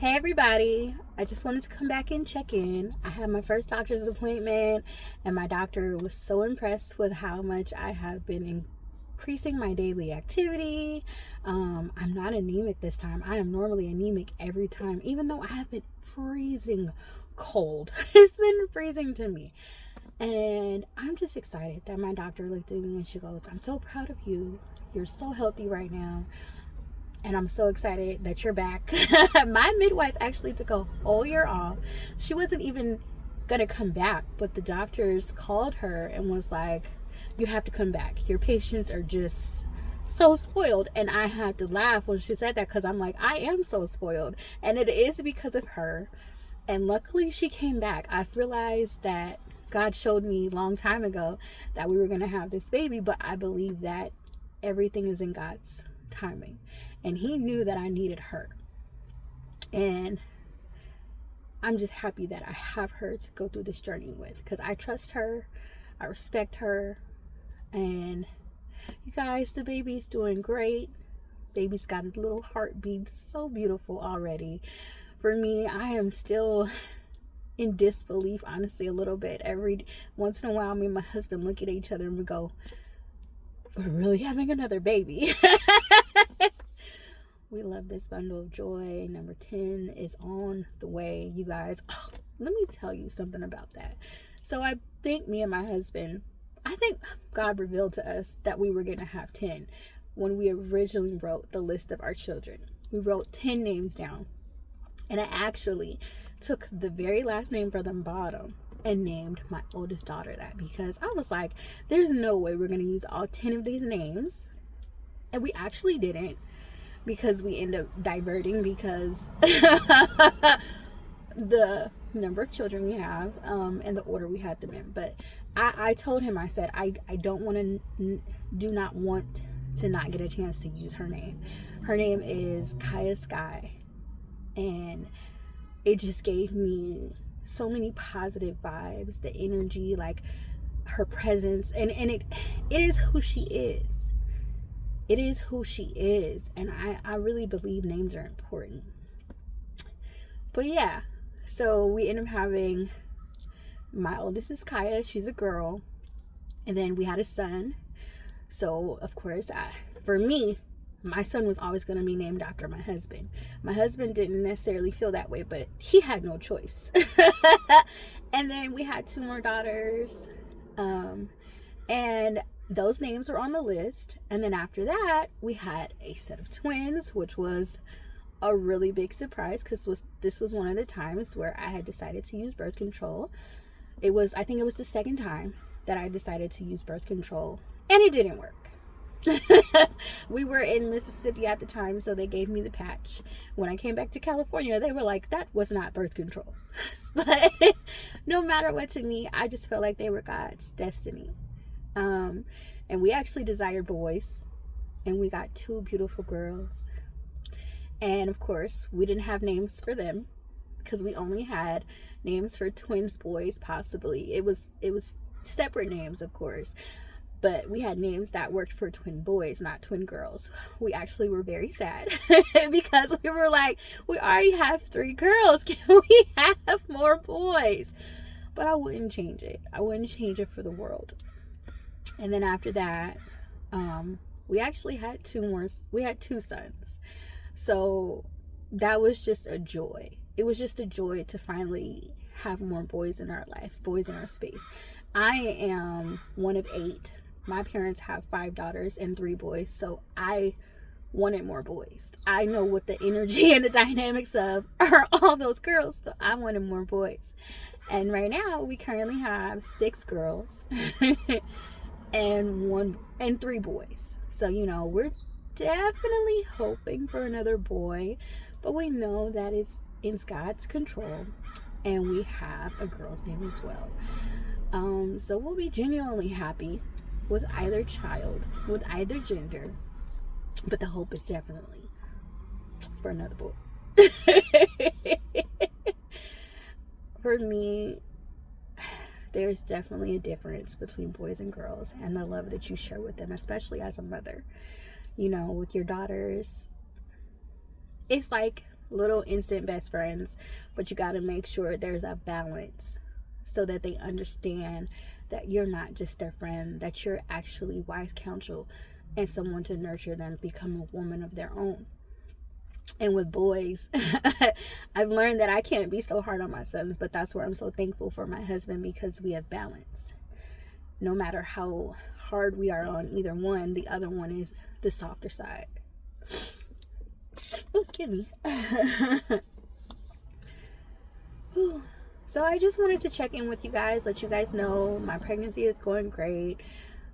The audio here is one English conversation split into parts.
Hey everybody, I just wanted to come back and check in. I had my first doctor's appointment, and my doctor was so impressed with how much I have been increasing my daily activity. I'm not anemic this time. I am normally anemic every time, even though I have been freezing cold. It's been freezing to me. And I'm just excited that my doctor looked at me and she goes, "I'm so proud of you. You're so healthy right now. And I'm so excited that you're back." My midwife actually took a whole year off. She wasn't even gonna come back, but the doctors called her and was like, "You have to come back. Your patients are just so spoiled." And I had to laugh when she said that, because I'm like, I am so spoiled. And it is because of her. And luckily she came back. I've realized that God showed me a long time ago that we were gonna have this baby, but I believe that everything is in God's timing. And he knew that I needed her. And I'm just happy that I have her to go through this journey with, because I trust her, I respect her. And you guys, the baby's doing great. Baby's got a little heartbeat, so beautiful already. For me, I am still in disbelief, honestly, a little bit. Every once in a while, me and my husband look at each other and we go, "We're really having another baby." We love this bundle of joy. Number 10 is on the way, you guys. Oh, let me tell you something about that. So I think God revealed to us that we were going to have 10 when we originally wrote the list of our children. We wrote 10 names down. And I actually took the very last name from the bottom and named my oldest daughter that, because I was like, there's no way we're going to use all 10 of these names. And we actually didn't, because we end up diverting because the number of children we have, and the order we had them in. But I told him, I said, I do not want to not get a chance to use her name. Her name is Kaya Sky. And it just gave me so many positive vibes, the energy, like her presence. And it is who she is. It is who she is. And I really believe names are important. But yeah, so we end up having, my oldest is Kaya. She's a girl. And then we had a son. So, of course, for me, my son was always going to be named after my husband. My husband didn't necessarily feel that way, but he had no choice. And then we had 2 more daughters. And those names were on the list. And then after that, we had a set of twins, which was a really big surprise, because this was one of the times where I had decided to use birth control. I think it was the second time that I decided to use birth control, and it didn't work. We were in Mississippi at the time, so they gave me the patch. When I came back to California, they were like, that was not birth control. But no matter what, to me, I just felt like they were God's destiny. And we actually desired boys, and we got 2 beautiful girls. And of course, we didn't have names for them, because we only had names for twins boys, possibly. It was separate names, of course. But we had names that worked for twin boys, not twin girls. We actually were very sad because we were like, we already have 3 girls. Can we have more boys? But I wouldn't change it. I wouldn't change it for the world. And then after that, we actually had 2 more. We had 2 sons. So that was just a joy. It was just a joy to finally have more boys in our life, boys in our space. I am one of 8. My parents have 5 daughters and 3 boys, so I wanted more boys. I know what the energy and the dynamics of are all those girls, so I wanted more boys. And right now, we currently have 6 girls and 3 boys. So, we're definitely hoping for another boy, but we know that it's in God's control, and we have a girl's name as well. So we'll be genuinely happy with either child, with either gender, but the hope is definitely for another boy. For me, there's definitely a difference between boys and girls, and the love that you share with them, especially as a mother. With your daughters, it's like little instant best friends, but you got to make sure there's a balance so that they understand that you're not just their friend, that you're actually wise counsel and someone to nurture them become a woman of their own. And with boys, I've learned that I can't be so hard on my sons, but that's where I'm so thankful for my husband, because we have balance. No matter how hard we are on either one, the other one is the softer side. Oh, excuse me. So I just wanted to check in with you guys, let you guys know my pregnancy is going great,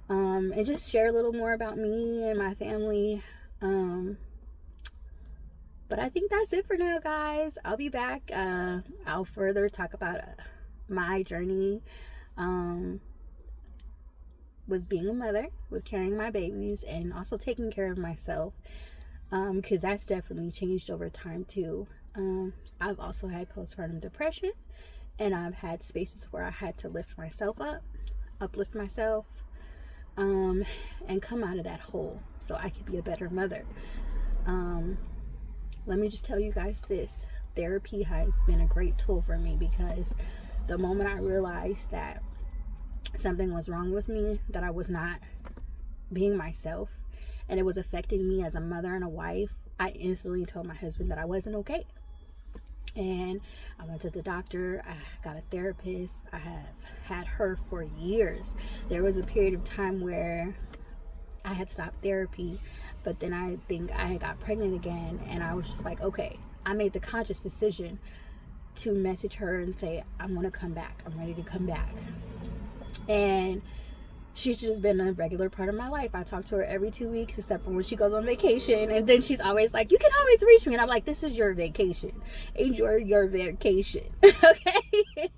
and just share a little more about me and my family. But I think that's it for now, guys. I'll be back. I'll further talk about my journey with being a mother, with carrying my babies, and also taking care of myself, because that's definitely changed over time too. I've also had postpartum depression, and I've had spaces where I had to lift myself up, uplift myself, and come out of that hole so I could be a better mother. Let me just tell you guys this. Therapy has been a great tool for me, because the moment I realized that something was wrong with me, that I was not being myself, and it was affecting me as a mother and a wife, I instantly told my husband that I wasn't okay. And I went to the doctor. I got a therapist. I have had her for years. There was a period of time where I had stopped therapy, but then I think I got pregnant again, and I was just like, okay, I made the conscious decision to message her and say, I'm going to come back. I'm ready to come back. And she's just been a regular part of my life. I talk to her every 2 weeks, except for when she goes on vacation. And then she's always like, you can always reach me. And I'm like, this is your vacation. Enjoy your vacation. Okay?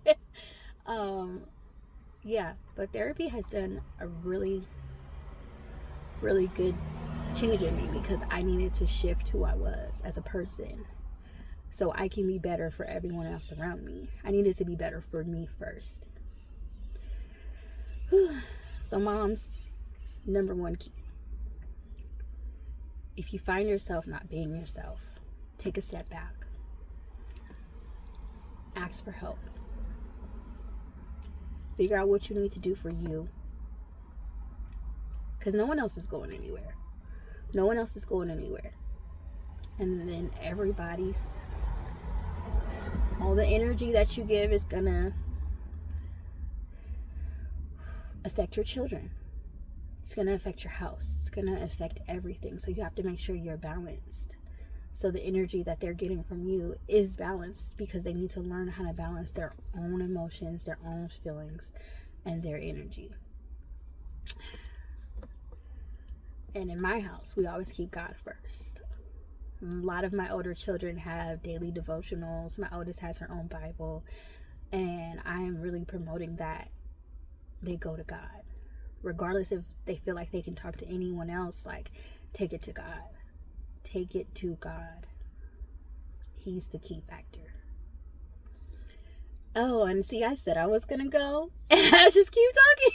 Yeah, but therapy has done a really, really good change in me, because I needed to shift who I was as a person so I can be better for everyone else around me. I needed to be better for me first. So moms, number one key: if you find yourself not being yourself, take a step back. Ask for help. Figure out what you need to do for you, because no one else is going anywhere. No one else is going anywhere. And then all the energy that you give is gonna affect your children. It's gonna affect your house. It's gonna affect everything. So you have to make sure you're balanced, so the energy that they're getting from you is balanced, because they need to learn how to balance their own emotions, their own feelings, and their energy. And in my house, we always keep God first. A lot of my older children have daily devotionals. My oldest has her own Bible. And I am really promoting that they go to God. Regardless if they feel like they can talk to anyone else, like, take it to God. Take it to God. He's the key factor. Oh, and see, I said I was going to go, and I just keep talking.